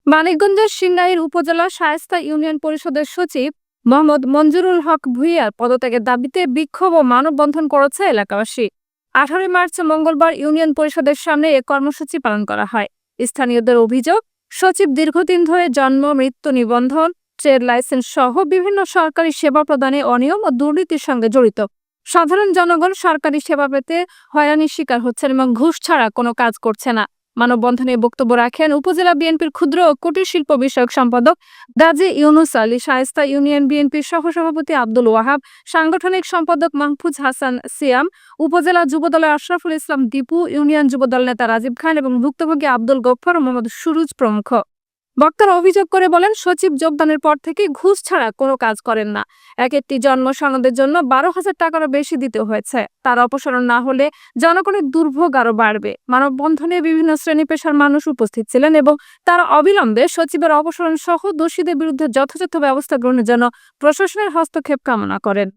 মানিকগঞ্জের সিংগাইর উপজেলা শায়েস্তা ইউনিয়ন পরিষদের সচিব মোহাম্মদ মঞ্জুরুল হক ভূঁইয়ার পদত্যাগের দাবিতে বিক্ষোভ ও মানববন্ধন করেছে এলাকাবাসী। 18 মার্চ মঙ্গলবার ইউনিয়ন পরিষদের সামনে এ কর্মসূচি পালন করা হয়। স্থানীয়দের অভিযোগ, সচিব দীর্ঘদিন ধরে জন্ম মৃত্যু নিবন্ধন, ট্রেড লাইসেন্স সহ বিভিন্ন সরকারি সেবা প্রদানে অনিয়ম ও দুর্নীতির সঙ্গে জড়িত। সাধারণ জনগণ সরকারি সেবা পেতে হয়রানির শিকার হচ্ছেন এবং ঘুষ ছাড়া কোনো কাজ করছে না। মানববন্ধনে বক্তব্য রাখেন উপজেলা বিএনপির ক্ষুদ্র ও কুটির শিল্প বিষয়ক সম্পাদক গাজী ইউনুস আলী, শায়েস্তা ইউনিয়ন বিএনপির সহসভাপতি আব্দুল ওয়াহাব, সাংগঠনিক সম্পাদক মাহফুজ হাসান সিয়াম, উপজেলা যুবদলের আশরাফুল ইসলাম দীপু, ইউনিয়ন যুবদল নেতা রাজীব খান এবং ভুক্তভোগী আব্দুল গফফার ও মোহাম্মদ সুরুজ প্রমুখ। বক্তারা অভিযোগ করে বলেন, সচিব যোগদানের পর থেকে ঘুষ ছাড়া কোনো কাজ করেন না। এক একটি জন্ম সনদের জন্য 12,000 টাকারও বেশি দিতে হয়েছে। তার অপসারণ না হলে জনগণের দুর্ভোগ আরো বাড়বে। মানববন্ধনে বিভিন্ন শ্রেণী পেশার মানুষ উপস্থিত ছিলেন এবং তারা অবিলম্বে সচিবের অপসারণ সহ দোষীদের বিরুদ্ধে যথাযথ ব্যবস্থা গ্রহণের জন্য প্রশাসনের হস্তক্ষেপ কামনা করেন।